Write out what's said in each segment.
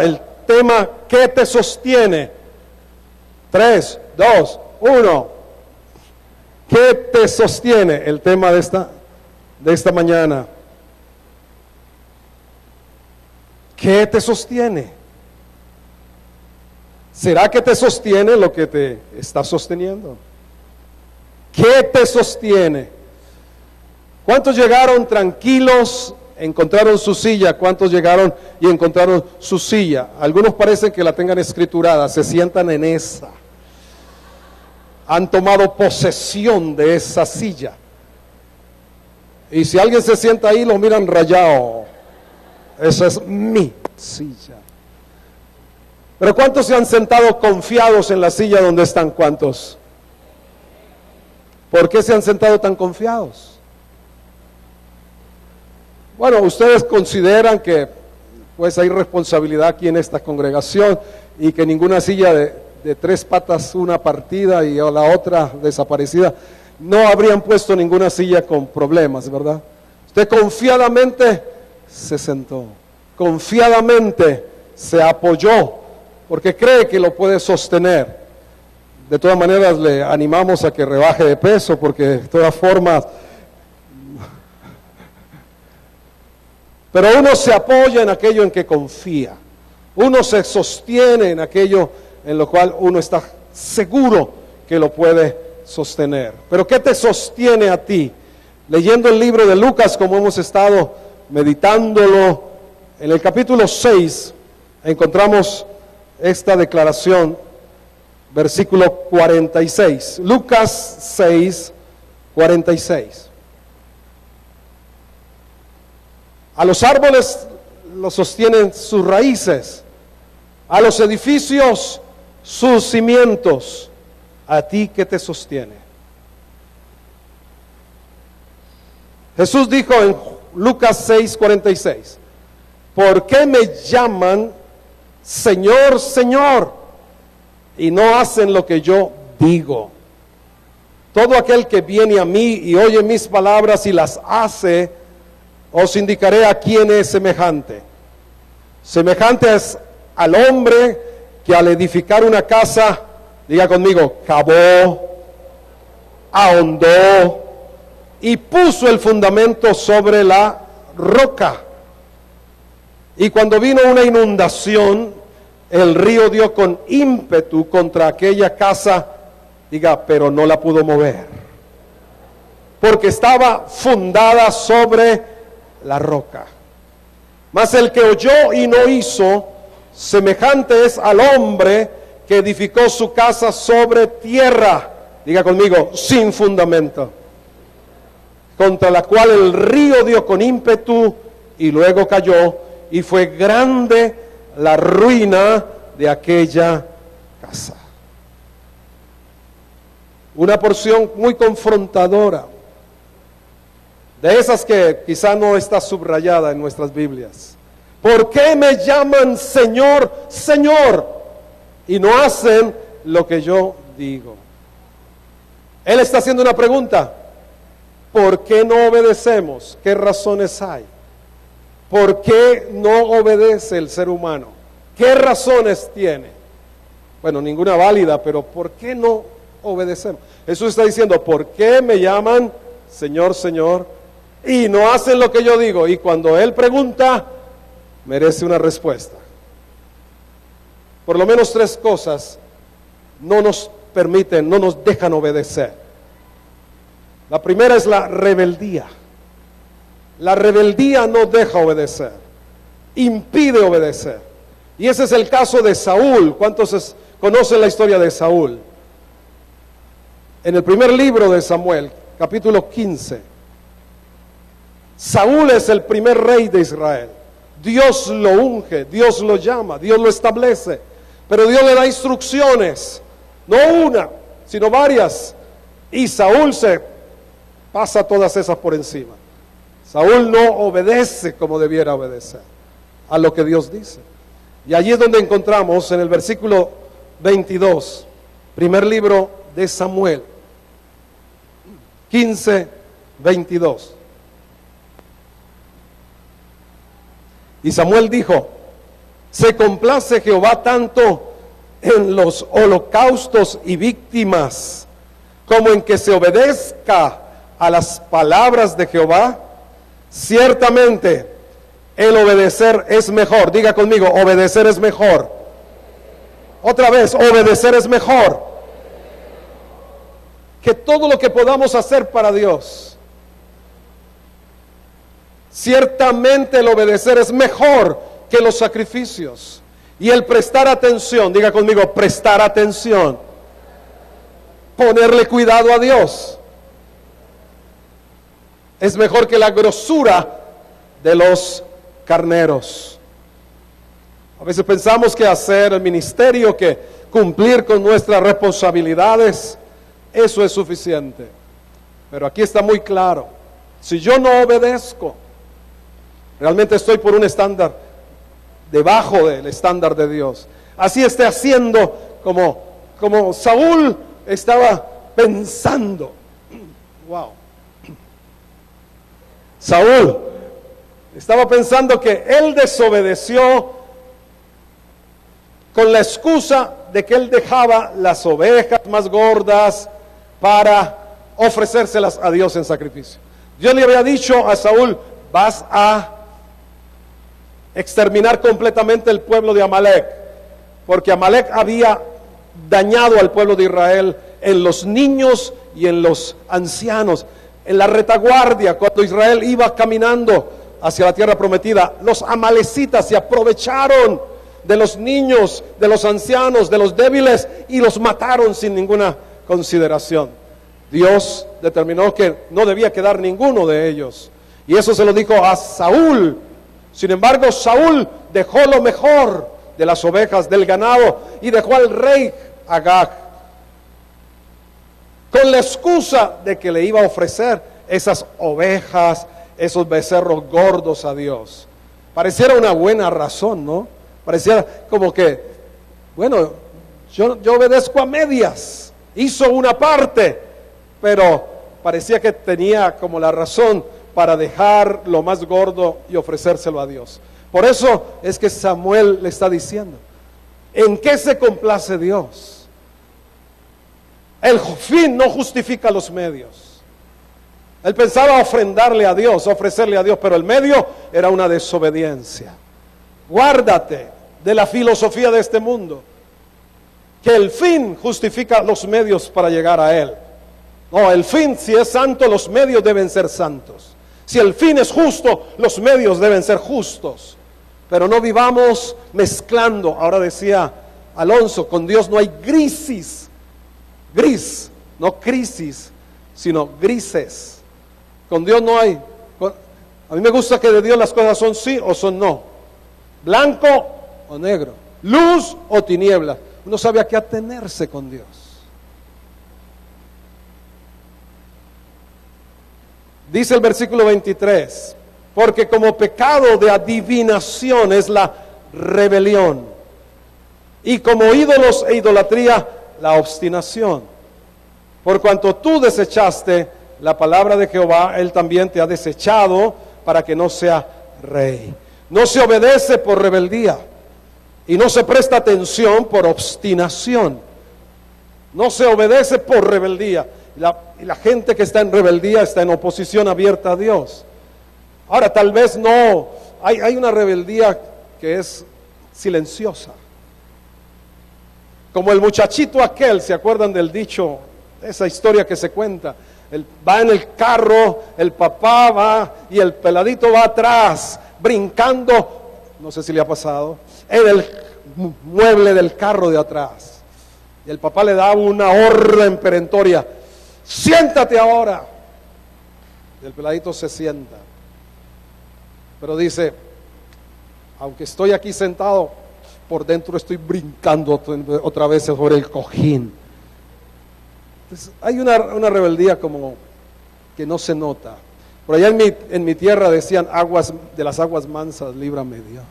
el tema ¿qué te sostiene? 3, 2, 1. ¿Qué te sostiene? El tema de esta mañana. ¿Qué te sostiene? ¿Será que te sostiene lo que te está sosteniendo? ¿Qué te sostiene? ¿Cuántos llegaron tranquilos, encontraron su silla? ¿Cuántos llegaron y encontraron su silla? Algunos parecen que la tengan escriturada, se sientan en esa. Han tomado posesión de esa silla. Y si alguien se sienta ahí, lo miran rayado. Esa es mi silla. Pero ¿cuántos se han sentado confiados en la silla donde están? ¿Cuántos? ¿Por qué se han sentado tan confiados? Bueno, ustedes consideran que pues hay responsabilidad aquí en esta congregación y que ninguna silla de 3 patas, una partida y la otra desaparecida, no habrían puesto ninguna silla con problemas, ¿verdad? Usted confiadamente se sentó, confiadamente se apoyó, porque cree que lo puede sostener. De todas maneras le animamos a que rebaje de peso, porque de todas formas, pero uno se apoya en aquello en que confía, uno se sostiene en aquello en lo cual uno está seguro que lo puede sostener. Pero ¿qué te sostiene a ti? Leyendo el libro de Lucas, como hemos estado meditándolo, en el capítulo 6 encontramos esta declaración, versículo 46. Lucas 6, 46. A los árboles los sostienen sus raíces, a los edificios sus cimientos. ¿A ti qué te sostiene? Jesús dijo en Lucas 6, 46, ¿por qué me llaman Señor, Señor, y no hacen lo que yo digo? Todo aquel que viene a mí y oye mis palabras y las hace, os indicaré a quién es semejante. Semejante es al hombre que al edificar una casa, diga conmigo, cavó, ahondó y puso el fundamento sobre la roca. Y cuando vino una inundación, el río dio con ímpetu contra aquella casa, diga, pero no la pudo mover, porque estaba fundada sobre la roca. Mas el que oyó y no hizo, semejante es al hombre que edificó su casa sobre tierra, diga conmigo, sin fundamento, contra la cual el río dio con ímpetu y luego cayó, y fue grande la ruina de aquella casa. Una porción muy confrontadora, de esas que quizá no está subrayada en nuestras Biblias. ¿Por qué me llaman Señor, Señor, y no hacen lo que yo digo? Él está haciendo una pregunta. ¿Por qué no obedecemos? ¿Qué razones hay? ¿Por qué no obedece el ser humano? ¿Qué razones tiene? Bueno, ninguna válida, pero ¿por qué no obedecemos? Jesús está diciendo, ¿por qué me llaman Señor, Señor, y no hacen lo que yo digo? Y cuando Él pregunta, merece una respuesta. Por lo menos 3 cosas no nos permiten, no nos dejan obedecer. La primera es la rebeldía. La rebeldía no deja obedecer, impide obedecer. Y ese es el caso de Saúl. ¿Cuántos conocen la historia de Saúl? En el primer libro de Samuel, capítulo 15, Saúl es el primer rey de Israel. Dios lo unge, Dios lo llama, Dios lo establece, pero Dios le da instrucciones, no una, sino varias, y Saúl se pasa todas esas por encima. Saúl no obedece como debiera obedecer a lo que Dios dice. Y allí es donde encontramos en el versículo 22, primer libro de Samuel, 15, 22. Y Samuel dijo, Se complace Jehová tanto en los holocaustos y víctimas como en que se obedezca a las palabras de Jehová. Ciertamente el obedecer es mejor. Diga conmigo, obedecer es mejor. Otra vez, obedecer es mejor que todo lo que podamos hacer para Dios. Ciertamente el obedecer es mejor que los sacrificios. Y el prestar atención, diga conmigo, prestar atención. Ponerle cuidado a Dios es mejor que la grosura de los carneros. A veces pensamos que hacer el ministerio, que cumplir con nuestras responsabilidades, eso es suficiente. Pero aquí está muy claro, si yo no obedezco, realmente estoy por un estándar debajo del estándar de Dios. Así esté haciendo como Saúl estaba pensando. Wow. Saúl estaba pensando que él desobedeció con la excusa de que él dejaba las ovejas más gordas para ofrecérselas a Dios en sacrificio. Dios le había dicho a Saúl, vas a exterminar completamente el pueblo de Amalek, porque Amalek había dañado al pueblo de Israel en los niños y en los ancianos. En la retaguardia, cuando Israel iba caminando hacia la tierra prometida, los amalecitas se aprovecharon de los niños, de los ancianos, de los débiles y los mataron sin ninguna consideración. Dios determinó que no debía quedar ninguno de ellos, y eso se lo dijo a Saúl. Sin embargo, Saúl dejó lo mejor de las ovejas, del ganado, y dejó al rey Agag, con la excusa de que le iba a ofrecer esas ovejas, esos becerros gordos a Dios. Pareciera una buena razón, ¿no? Pareciera como que, bueno, yo obedezco a medias, hizo una parte, pero parecía que tenía como la razón para dejar lo más gordo y ofrecérselo a Dios. Por eso es que Samuel le está diciendo, ¿en qué se complace Dios? El fin no justifica los medios. Él pensaba ofrendarle a Dios, ofrecerle a Dios, pero el medio era una desobediencia. Guárdate de la filosofía de este mundo, que el fin justifica los medios para llegar a Él. No, el fin, si es santo, los medios deben ser santos. Si el fin es justo, los medios deben ser justos. Pero no vivamos mezclando. Ahora decía Alonso, con Dios no hay gris, no crisis, sino grises. Con Dios no hay. A mí me gusta que de Dios las cosas son sí o son no. Blanco o negro. Luz o tinieblas. Uno sabe a qué atenerse con Dios. Dice el versículo 23, porque como pecado de adivinación es la rebelión, y como ídolos e idolatría la obstinación. Por cuanto tú desechaste la palabra de Jehová, Él también te ha desechado para que no sea rey. No se obedece por rebeldía y no se presta atención por obstinación. No se obedece por rebeldía. Y la gente que está en rebeldía está en oposición abierta a Dios. Ahora, tal vez no, hay una rebeldía que es silenciosa. Como el muchachito aquel, ¿se acuerdan del dicho? Esa historia que se cuenta. Va en el carro, el papá va y el peladito va atrás, brincando, no sé si le ha pasado, en el mueble del carro de atrás. Y el papá le da una orden perentoria: siéntate ahora. Y el peladito se sienta. Pero dice, aunque estoy aquí sentado, por dentro estoy brincando otra vez sobre el cojín. Entonces, hay una rebeldía como que no se nota. Por allá en mi tierra decían, de las aguas mansas, líbrame Dios.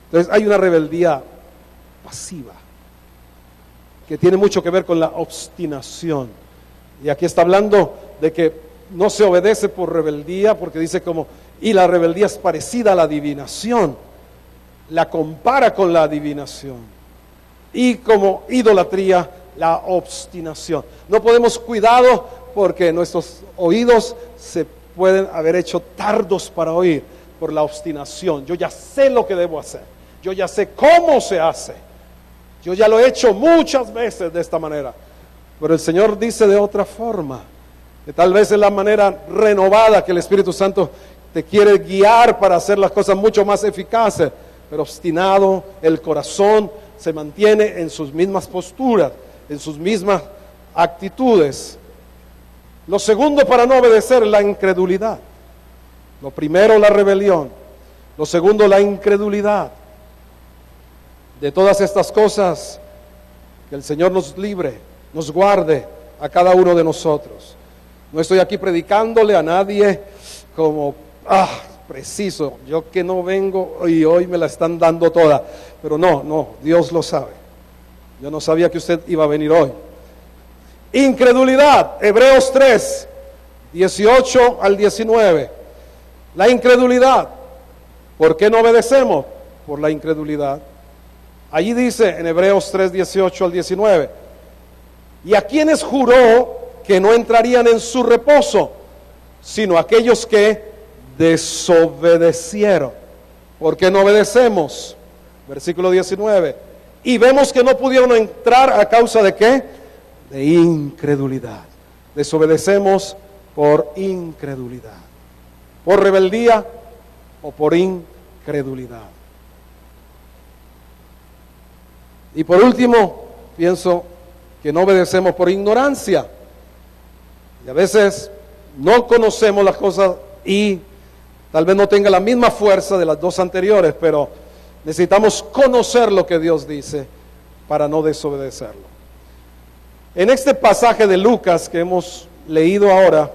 Entonces hay una rebeldía pasiva, que tiene mucho que ver con la obstinación. Y aquí está hablando de que no se obedece por rebeldía, porque dice y la rebeldía es parecida a la adivinación. la compara con la adivinación. Y como idolatría, la obstinación. No podemos cuidado porque nuestros oídos se pueden haber hecho tardos para oír por la obstinación. Yo ya sé lo que debo hacer. Yo ya sé cómo se hace. Yo ya lo he hecho muchas veces de esta manera. Pero el Señor dice de otra forma. Que tal vez es la manera renovada que el Espíritu Santo te quiere guiar para hacer las cosas mucho más eficaces. Pero obstinado, el corazón se mantiene en sus mismas posturas, en sus mismas actitudes. Lo segundo para no obedecer es la incredulidad. Lo primero, la rebelión. Lo segundo, la incredulidad. De todas estas cosas, que el Señor nos libre, nos guarde a cada uno de nosotros. No estoy aquí predicándole a nadie como, preciso, yo que no vengo y hoy me la están dando toda. Pero no, Dios lo sabe. Yo no sabía que usted iba a venir hoy. Incredulidad, Hebreos 3, 18 al 19. La incredulidad. ¿Por qué no obedecemos? Por la incredulidad. Allí dice en Hebreos 3, 18 al 19. Y a quienes juró que no entrarían en su reposo, sino aquellos que desobedecieron. ¿Por qué no obedecemos? Versículo 19. Y vemos que no pudieron entrar a causa de ¿qué? De incredulidad. Desobedecemos por incredulidad. Por rebeldía o por incredulidad. Y por último, pienso que no obedecemos por ignorancia. Y a veces no conocemos las cosas y tal vez no tenga la misma fuerza de las dos anteriores, pero necesitamos conocer lo que Dios dice para no desobedecerlo. En este pasaje de Lucas que hemos leído ahora,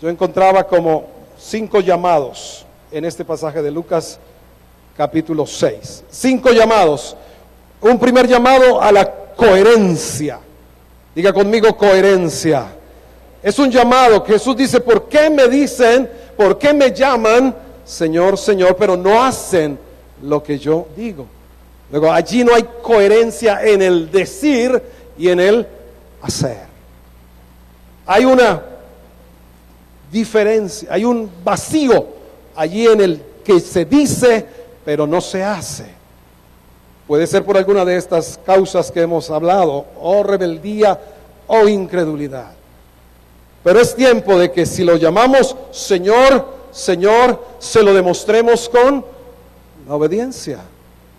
yo encontraba como 5 llamados en este pasaje de Lucas capítulo 6. 5 llamados. Un primer llamado a la coherencia. Diga conmigo coherencia. Es un llamado que Jesús dice, ¿por qué me dicen, por qué me llaman Señor, Señor, pero no hacen lo que yo digo? Luego, allí no hay coherencia en el decir y en el hacer. Hay una diferencia, hay un vacío allí en el que se dice, pero no se hace. Puede ser por alguna de estas causas que hemos hablado, o rebeldía o incredulidad. Pero es tiempo de que si lo llamamos Señor, Señor, se lo demostremos con la obediencia,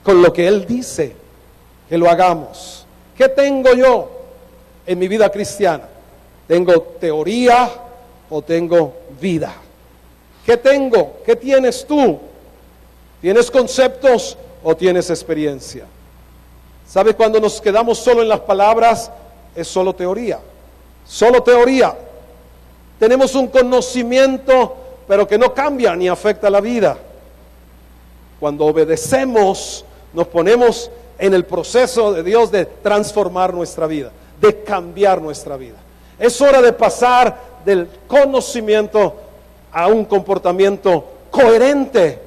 con lo que Él dice, que lo hagamos. ¿Qué tengo yo en mi vida cristiana? ¿Tengo teoría o tengo vida? ¿Qué tengo? ¿Qué tienes tú? ¿Tienes conceptos o tienes experiencia? ¿Sabe? Cuando nos quedamos solo en las palabras, es solo teoría. Solo teoría. Tenemos un conocimiento, pero que no cambia ni afecta la vida. Cuando obedecemos, nos ponemos en el proceso de Dios de transformar nuestra vida, de cambiar nuestra vida. Es hora de pasar del conocimiento a un comportamiento coherente.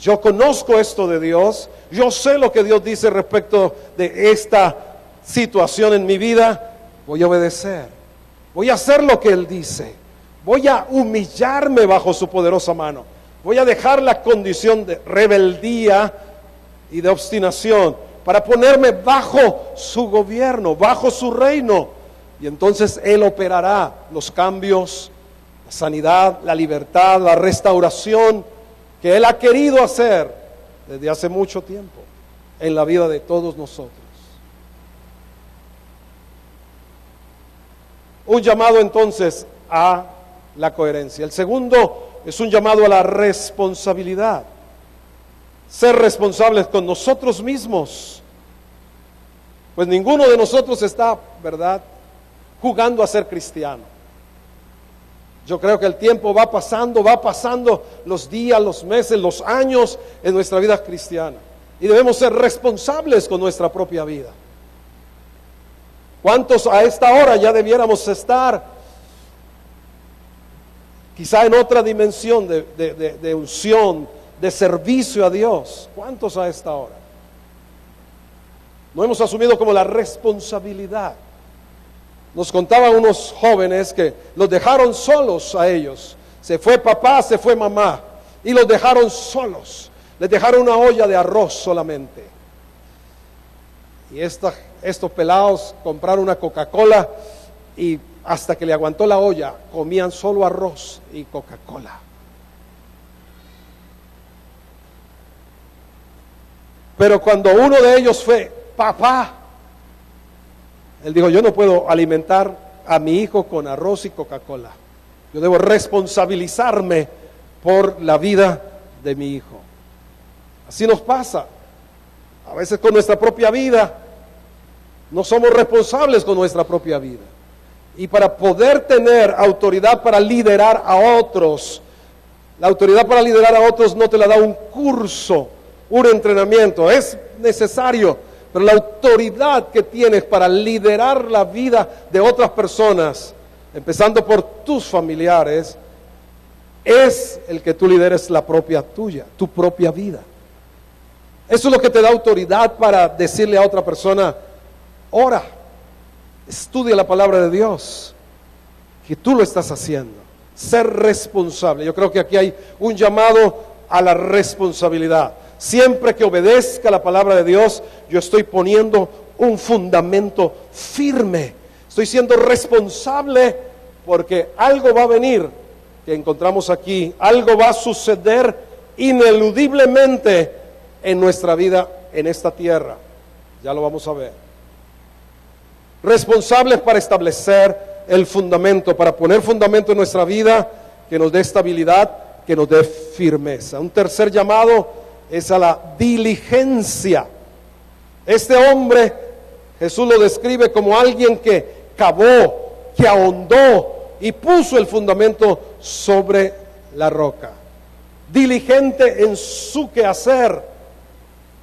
Yo conozco esto de Dios, yo sé lo que Dios dice respecto de esta situación en mi vida, voy a obedecer. Voy a hacer lo que Él dice. Voy a humillarme bajo su poderosa mano. Voy a dejar la condición de rebeldía y de obstinación para ponerme bajo su gobierno, bajo su reino. Y entonces Él operará los cambios, la sanidad, la libertad, la restauración que Él ha querido hacer desde hace mucho tiempo en la vida de todos nosotros. Un llamado entonces a la coherencia. El segundo es un llamado a la responsabilidad. Ser responsables con nosotros mismos. Pues ninguno de nosotros está, ¿verdad?, jugando a ser cristiano. Yo creo que el tiempo va pasando los días, los meses, los años en nuestra vida cristiana. Y debemos ser responsables con nuestra propia vida. ¿Cuántos a esta hora ya debiéramos estar quizá en otra dimensión de unción, de servicio a Dios. ¿Cuántos a esta hora? No hemos asumido como la responsabilidad. Nos contaban unos jóvenes que los dejaron solos a ellos. Se fue papá, se fue mamá y los dejaron solos. Les dejaron una olla de arroz solamente. Y estos pelados compraron una Coca-Cola y hasta que le aguantó la olla, comían solo arroz y Coca-Cola. Pero cuando uno de ellos fue papá, él dijo, yo no puedo alimentar a mi hijo con arroz y Coca-Cola. Yo debo responsabilizarme por la vida de mi hijo. Así nos pasa. A veces con nuestra propia vida, no somos responsables con nuestra propia vida. Y para poder tener autoridad para liderar a otros, la autoridad para liderar a otros no te la da un curso, un entrenamiento. Es necesario, pero la autoridad que tienes para liderar la vida de otras personas, empezando por tus familiares, es el que tú lideres la propia tuya, tu propia vida. Eso es lo que te da autoridad para decirle a otra persona, ora, estudia la palabra de Dios, que tú lo estás haciendo. Ser responsable. Yo creo que aquí hay un llamado a la responsabilidad. Siempre que obedezca la palabra de Dios, yo estoy poniendo un fundamento firme. Estoy siendo responsable porque algo va a venir, que encontramos aquí, algo va a suceder ineludiblemente en nuestra vida en esta tierra. Ya lo vamos a ver. Responsables para establecer el fundamento, para poner fundamento en nuestra vida, que nos dé estabilidad, que nos dé firmeza. Un tercer llamado es a la diligencia. Este hombre, Jesús lo describe como alguien que cavó, que ahondó y puso el fundamento sobre la roca. Diligente en su quehacer,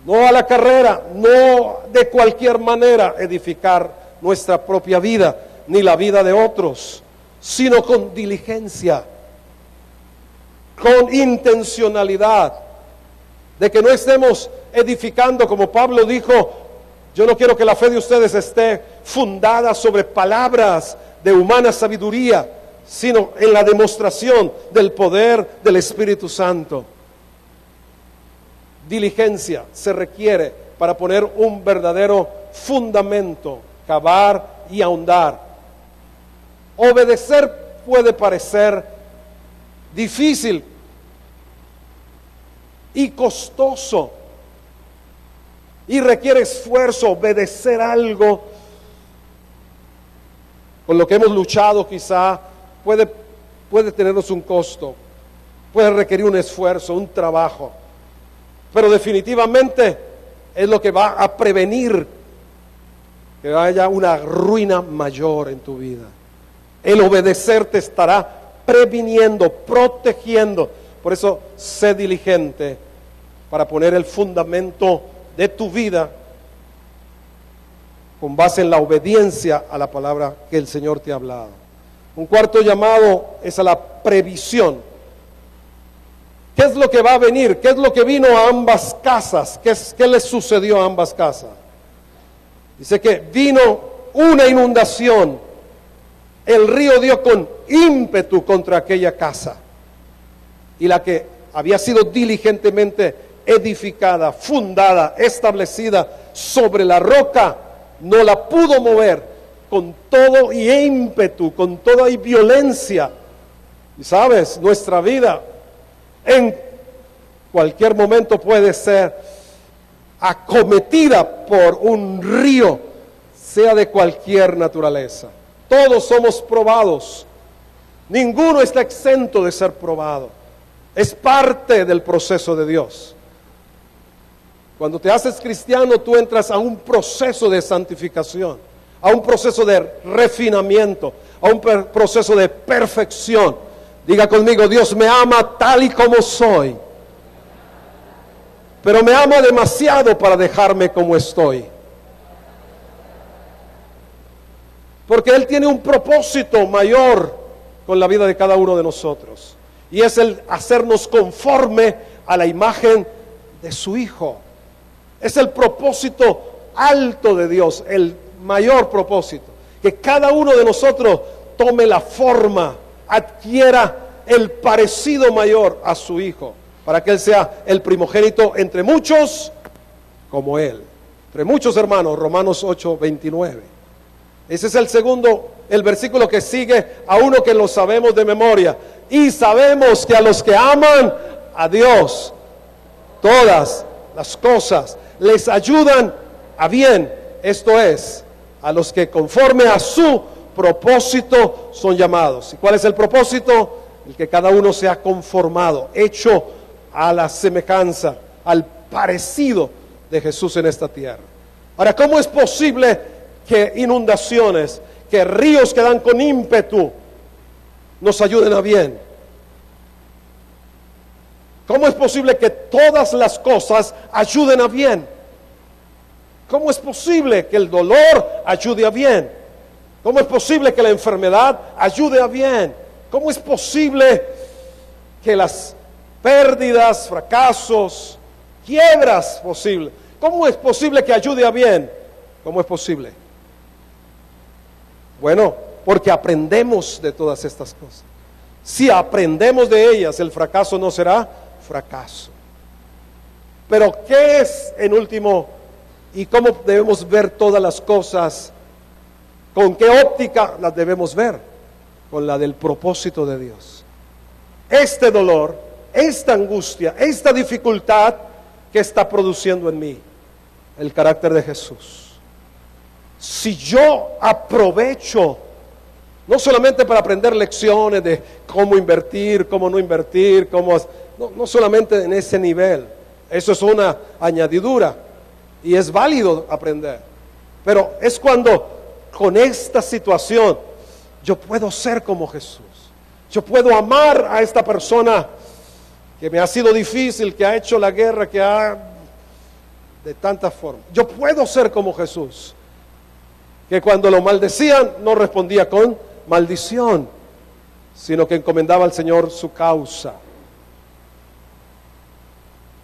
no a la carrera, no de cualquier manera edificar nuestra propia vida, ni la vida de otros, sino con diligencia, con intencionalidad, de que no estemos edificando, como Pablo dijo, yo no quiero que la fe de ustedes esté fundada sobre palabras de humana sabiduría, sino en la demostración del poder del Espíritu Santo. Diligencia se requiere para poner un verdadero fundamento, cavar y ahondar. Obedecer puede parecer difícil y costoso y requiere esfuerzo. Obedecer algo con lo que hemos luchado quizá puede tenernos un costo, puede requerir un esfuerzo, un trabajo, pero definitivamente es lo que va a prevenir que haya una ruina mayor en tu vida. El obedecer te estará previniendo, protegiendo. Por eso, sé diligente para poner el fundamento de tu vida con base en la obediencia a la palabra que el Señor te ha hablado. Un cuarto llamado es a la previsión. ¿Qué es lo que va a venir? ¿Qué es lo que vino a ambas casas? ¿Qué les sucedió a ambas casas? Dice que vino una inundación. El río dio con ímpetu contra aquella casa. Y la que había sido diligentemente edificada, fundada, establecida sobre la roca, no la pudo mover con todo y ímpetu, con toda y violencia. Y sabes, nuestra vida en cualquier momento puede ser acometida por un río, sea de cualquier naturaleza. Todos somos probados. Ninguno está exento de ser probado. Es parte del proceso de Dios. Cuando te haces cristiano, tú entras a un proceso de santificación, a un proceso de refinamiento, a un proceso de perfección. Diga conmigo, Dios me ama tal y como soy, pero me ama demasiado para dejarme como estoy. Porque Él tiene un propósito mayor con la vida de cada uno de nosotros. Y es el hacernos conforme a la imagen de su Hijo. Es el propósito alto de Dios, el mayor propósito. Que cada uno de nosotros tome la forma, adquiera el parecido mayor a su Hijo, para que Él sea el primogénito entre muchos como Él. Entre muchos hermanos, Romanos 8:29. Ese es el segundo, el versículo que sigue a uno que lo sabemos de memoria. Y sabemos que a los que aman a Dios, todas las cosas les ayudan a bien. Esto es, a los que conforme a su propósito son llamados. ¿Y cuál es el propósito? El que cada uno sea conformado, hecho a la semejanza, al parecido de Jesús en esta tierra. Ahora, ¿cómo es posible que inundaciones, que ríos que dan con ímpetu nos ayuden a bien? ¿Cómo es posible que todas las cosas ayuden a bien? ¿Cómo es posible que el dolor ayude a bien? ¿Cómo es posible que la enfermedad ayude a bien? ¿Cómo es posible que las pérdidas, fracasos, quiebras posibles, cómo es posible que ayude a bien? ¿Cómo es posible? Bueno, porque aprendemos de todas estas cosas. Si aprendemos de ellas, el fracaso no será fracaso. Pero ¿qué es en último y cómo debemos ver todas las cosas? ¿Con qué óptica las debemos ver? Con la del propósito de Dios. Este dolor, esta angustia, esta dificultad, ¿qué está produciendo en mí? El carácter de Jesús. Si yo aprovecho, no solamente para aprender lecciones de cómo invertir, cómo no invertir, no solamente en ese nivel, eso es una añadidura y es válido aprender, pero es cuando con esta situación yo puedo ser como Jesús, yo puedo amar a esta persona que me ha sido difícil, que ha hecho la guerra, de tantas formas. Yo puedo ser como Jesús, que cuando lo maldecían no respondía con maldición, sino que encomendaba al Señor su causa.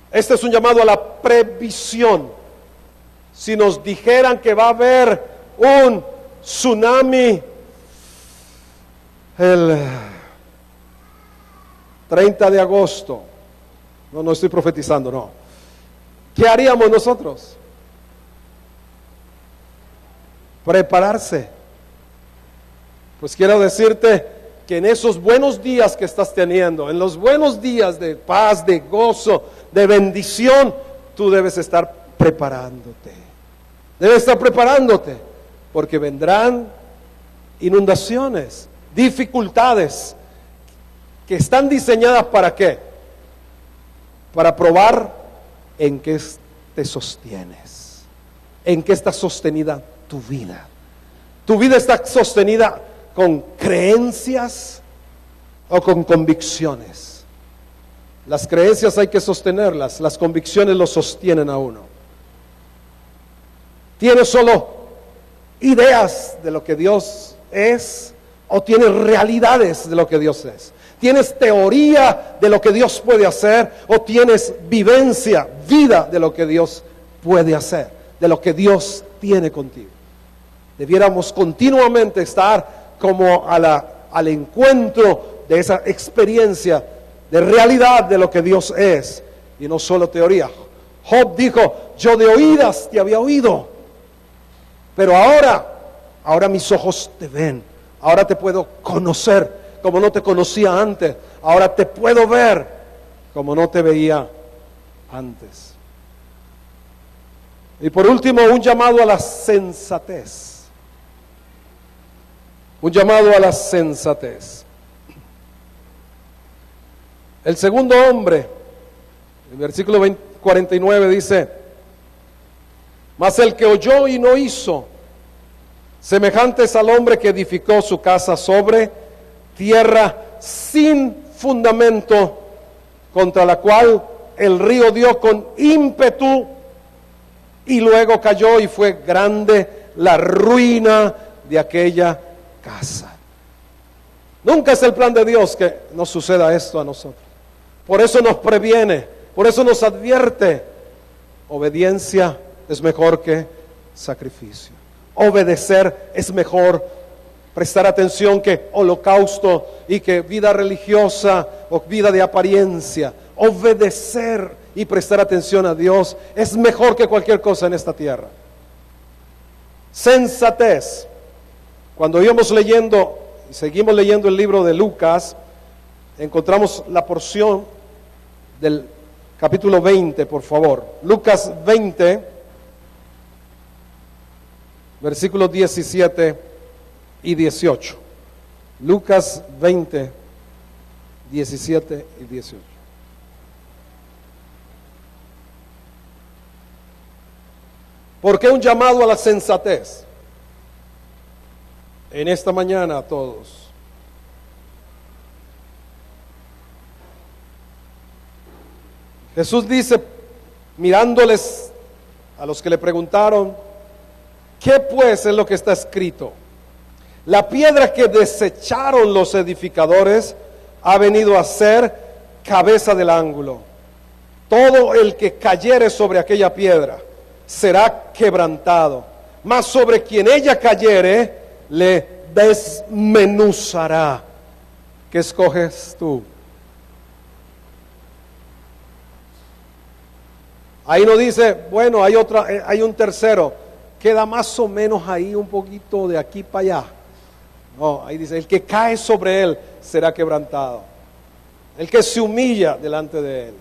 Este es un llamado a la previsión. Si nos dijeran que va a haber un tsunami el 30 de agosto, no estoy profetizando, no. ¿Qué haríamos nosotros? Prepararse. Pues quiero decirte que en esos buenos días que estás teniendo, en los buenos días de paz, de gozo, de bendición, tú debes estar preparándote. Debes estar preparándote, porque vendrán inundaciones, dificultades, que están diseñadas ¿para qué? Para probar en qué te sostienes, en qué está sostenida tu vida. Tu vida está sostenida con creencias o con convicciones. Las creencias hay que sostenerlas, las convicciones lo sostienen a uno. ¿Tienes solo ideas de lo que Dios es o tienes realidades de lo que Dios es? ¿Tienes teoría de lo que Dios puede hacer o tienes vivencia, vida de lo que Dios puede hacer, de lo que Dios tiene contigo? Debiéramos continuamente estar como al encuentro de esa experiencia de realidad de lo que Dios es y no solo teoría. Job dijo, yo de oídas te había oído, pero ahora mis ojos te ven, ahora te puedo conocer como no te conocía antes, ahora te puedo ver como no te veía antes. Y por último, un llamado a la sensatez. Un llamado a la sensatez. El segundo hombre, el versículo 49 dice, mas el que oyó y no hizo, semejante es al hombre que edificó su casa sobre tierra sin fundamento, contra la cual el río dio con ímpetu y luego cayó y fue grande la ruina de aquella casa. Nunca es el plan de Dios que nos suceda esto a nosotros. Por eso nos previene Por eso nos advierte, obediencia es mejor que sacrificio. Obedecer es mejor, prestar atención, que holocausto y que vida religiosa o vida de apariencia. Obedecer y prestar atención a Dios es mejor que cualquier cosa en esta tierra. Sensatez. Cuando íbamos leyendo y seguimos leyendo el libro de Lucas, encontramos la porción del capítulo 20, por favor. Lucas 20, versículos 17 y 18. Lucas 20, 17 y 18. ¿Por qué un llamado a la sensatez? En esta mañana a todos. Jesús dice, mirándoles a los que le preguntaron, ¿qué pues es lo que está escrito? La piedra que desecharon los edificadores ha venido a ser cabeza del ángulo. Todo el que cayere sobre aquella piedra será quebrantado, mas sobre quien ella cayere le desmenuzará. ¿Qué escoges tú? Ahí no dice, bueno, hay un tercero, queda más o menos ahí un poquito de aquí para allá. No, ahí dice, el que cae sobre él será quebrantado. El que se humilla delante de él.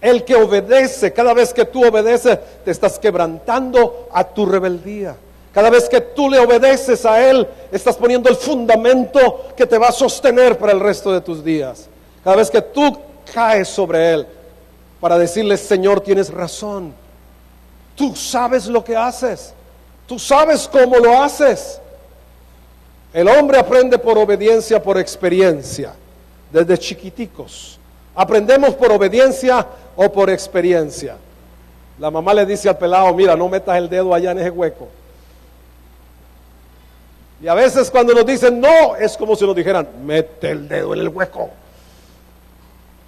El que obedece, cada vez que tú obedeces, te estás quebrantando a tu rebeldía. Cada vez que tú le obedeces a Él, estás poniendo el fundamento que te va a sostener para el resto de tus días. Cada vez que tú caes sobre Él, para decirle, Señor, tienes razón. Tú sabes lo que haces. Tú sabes cómo lo haces. El hombre aprende por obediencia, por experiencia, desde chiquiticos. Aprendemos por obediencia o por experiencia. La mamá le dice al pelado, mira, no metas el dedo allá en ese hueco. Y a veces cuando nos dicen no, es como si nos dijeran, mete el dedo en el hueco.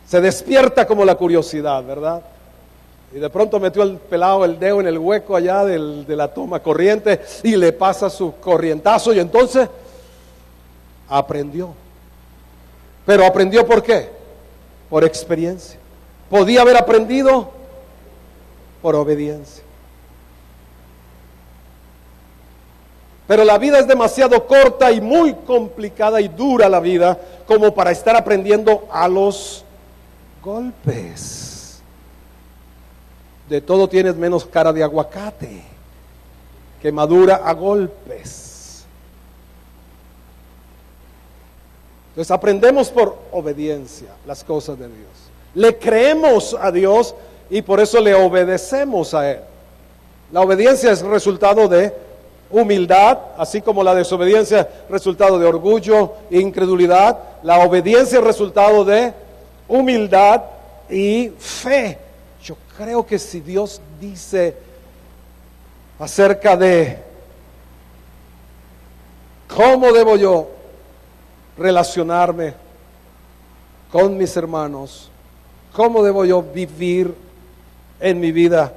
Se despierta como la curiosidad, ¿verdad? Y de pronto metió el pelado el dedo en el hueco allá de la toma corriente y le pasa su corrientazo y entonces aprendió. Pero aprendió ¿por qué? Por experiencia. Podía haber aprendido por obediencia. Pero la vida es demasiado corta y muy complicada y dura la vida como para estar aprendiendo a los golpes. De todo tienes menos cara de aguacate, que madura a golpes. Entonces aprendemos por obediencia las cosas de Dios. Le creemos a Dios y por eso le obedecemos a Él. La obediencia es resultado de humildad, así como la desobediencia es resultado de orgullo e incredulidad. La obediencia es resultado de humildad y fe. Yo creo que si Dios dice acerca de cómo debo yo relacionarme con mis hermanos, cómo debo yo vivir en mi vida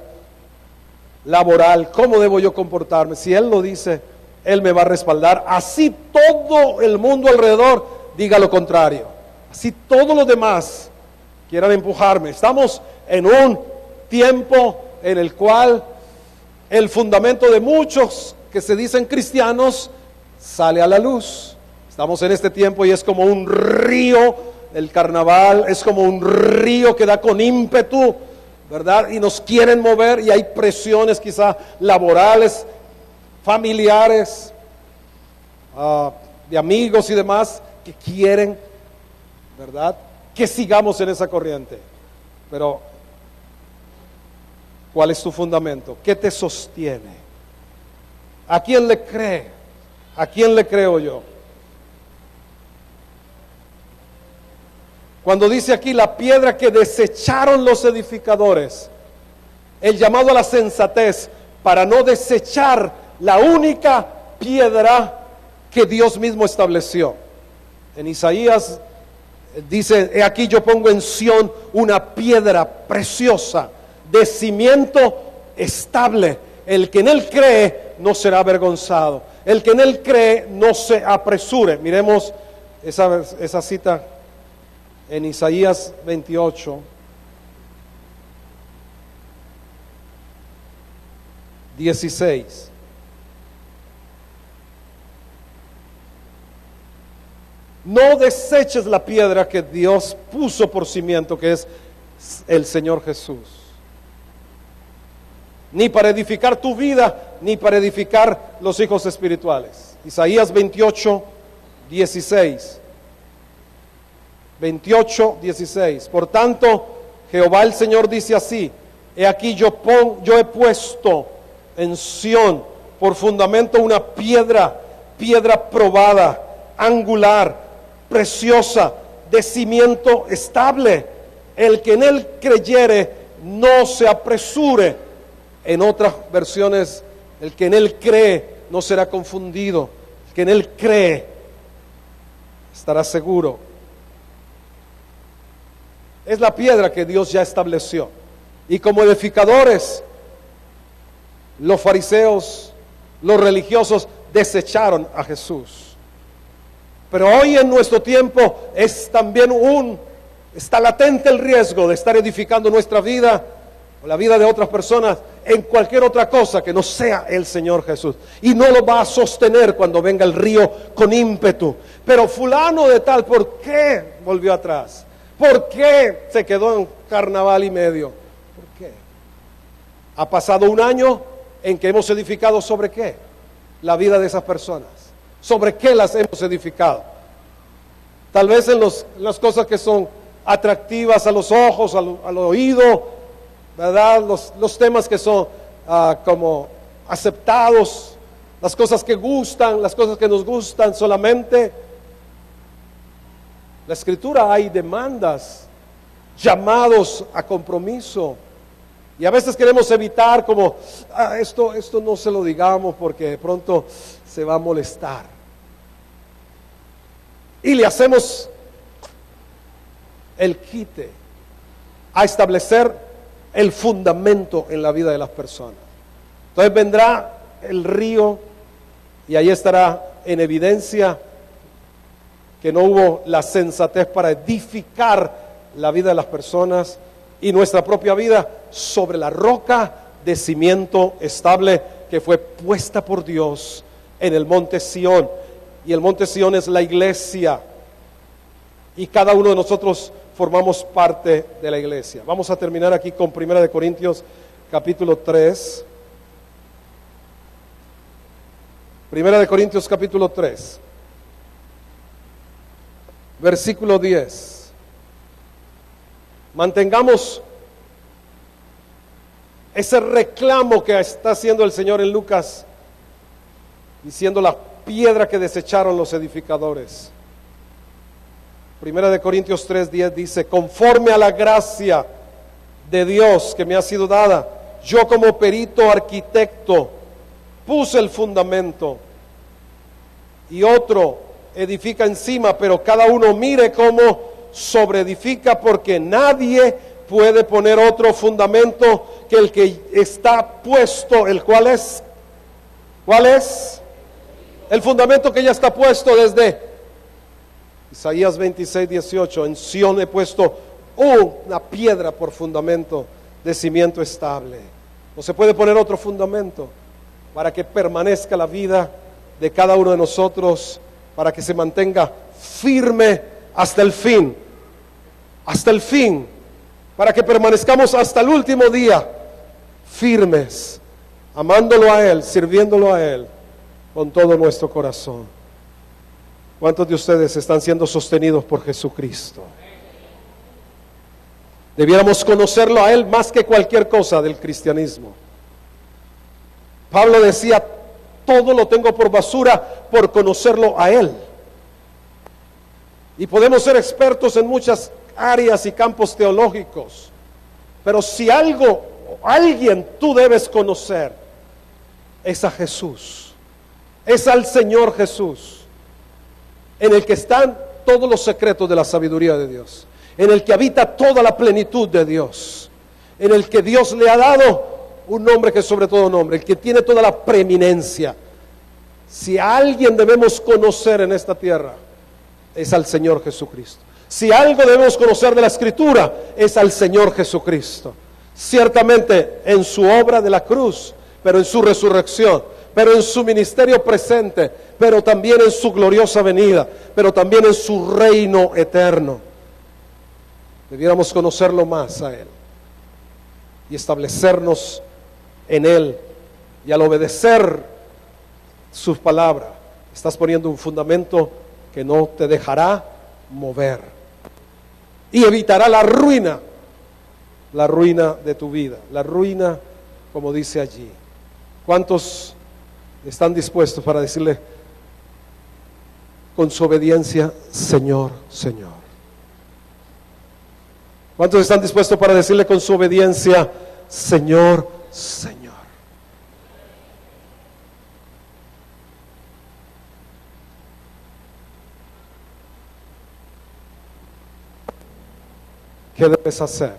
laboral, cómo debo yo comportarme, si Él lo dice, Él me va a respaldar, así todo el mundo alrededor diga lo contrario, así todos los demás quieran empujarme. Estamos en un tiempo en el cual el fundamento de muchos que se dicen cristianos sale a la luz. Estamos en este tiempo y es como un río, el carnaval es como un río que da con ímpetu, ¿verdad? Y nos quieren mover y hay presiones quizá laborales, familiares, de amigos y demás que quieren, ¿verdad?, que sigamos en esa corriente. Pero ¿cuál es tu fundamento? ¿Qué te sostiene? ¿A quién le cree? ¿A quién le creo yo? Cuando dice aquí la piedra que desecharon los edificadores, el llamado a la sensatez para no desechar la única piedra que Dios mismo estableció. En Isaías Dice, he aquí yo pongo en Sión una piedra preciosa, de cimiento estable. El que en él cree no será avergonzado. El que en él cree no se apresure. Miremos esa cita en Isaías 28. 16. No deseches la piedra que Dios puso por cimiento, que es el Señor Jesús. Ni para edificar tu vida, ni para edificar los hijos espirituales. Isaías 28, 16. 28, 16. Por tanto, Jehová el Señor dice así: he aquí yo he puesto en Sión por fundamento una piedra probada, angular, preciosa, de cimiento estable. El que en él creyere no se apresure. En otras versiones, el que en él cree no será confundido. El que en él cree estará seguro. Es la piedra que Dios ya estableció. Y como edificadores, los fariseos, los religiosos desecharon a Jesús. Pero hoy en nuestro tiempo es también está latente el riesgo de estar edificando nuestra vida o la vida de otras personas en cualquier otra cosa que no sea el Señor Jesús. Y no lo va a sostener cuando venga el río con ímpetu. Pero fulano de tal, ¿por qué volvió atrás? ¿Por qué se quedó en carnaval y medio? ¿Por qué? Ha pasado un año en que hemos edificado ¿sobre qué? La vida de esas personas. ¿Sobre qué las hemos edificado? Tal vez en las cosas que son atractivas a los ojos, al oído, ¿verdad? Los temas que son como aceptados, las cosas que gustan, las cosas que nos gustan solamente. La Escritura hay demandas, llamados a compromiso. Y a veces queremos evitar como, esto no se lo digamos porque de pronto se va a molestar. Y le hacemos el quite a establecer el fundamento en la vida de las personas. Entonces vendrá el río y ahí estará en evidencia que no hubo la sensatez para edificar la vida de las personas y nuestra propia vida sobre la roca de cimiento estable que fue puesta por Dios en el monte Sión. Y el monte Sión es la iglesia. Y cada uno de nosotros formamos parte de la iglesia. Vamos a terminar aquí con 1 Corintios capítulo 3. 1 Corintios capítulo 3. Versículo 10. Mantengamos ese reclamo que está haciendo el Señor en Lucas, diciendo la piedra que desecharon los edificadores. 1 Corintios 3:10 dice: conforme a la gracia de Dios que me ha sido dada, yo como perito arquitecto puse el fundamento y otro edifica encima, pero cada uno mire cómo sobreedifica, porque nadie puede poner otro fundamento que el que está puesto, el cual es, ¿cuál es? El fundamento que ya está puesto desde Isaías 26:18, en Sión he puesto una piedra por fundamento de cimiento estable. No se puede poner otro fundamento para que permanezca la vida de cada uno de nosotros, para que se mantenga firme hasta el fin, para que permanezcamos hasta el último día firmes, amándolo a Él, sirviéndolo a Él con todo nuestro corazón. ¿Cuántos de ustedes están siendo sostenidos por Jesucristo? Debiéramos conocerlo a Él más que cualquier cosa del cristianismo. Pablo decía: todo lo tengo por basura por conocerlo a Él. Y podemos ser expertos en muchas áreas y campos teológicos, pero si alguien tú debes conocer, es a Jesús, es al Señor Jesús, en el que están todos los secretos de la sabiduría de Dios, en el que habita toda la plenitud de Dios, en el que Dios le ha dado un nombre que es sobre todo nombre, el que tiene toda la preeminencia. Si a alguien debemos conocer en esta tierra, es al Señor Jesucristo. Si algo debemos conocer de la Escritura, es al Señor Jesucristo. Ciertamente en su obra de la cruz, pero en su resurrección, pero en su ministerio presente, pero también en su gloriosa venida, pero también en su reino eterno. Debiéramos conocerlo más a Él y establecernos en Él. Y al obedecer su palabra, estás poniendo un fundamento que no te dejará mover y evitará la ruina de tu vida, la ruina, como dice allí. ¿Cuántos están dispuestos para decirle con su obediencia, Señor, Señor? ¿Cuántos están dispuestos para decirle con su obediencia, Señor, Señor? ¿Qué debes hacer?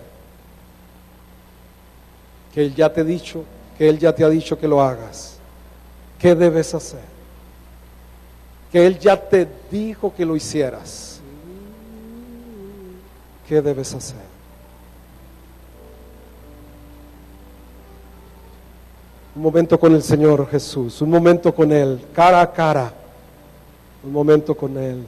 Que Él ya te ha dicho, que Él ya te ha dicho que lo hagas. ¿Qué debes hacer? Que Él ya te dijo que lo hicieras. ¿Qué debes hacer? Un momento con el Señor Jesús, un momento con Él, cara a cara, un momento con Él.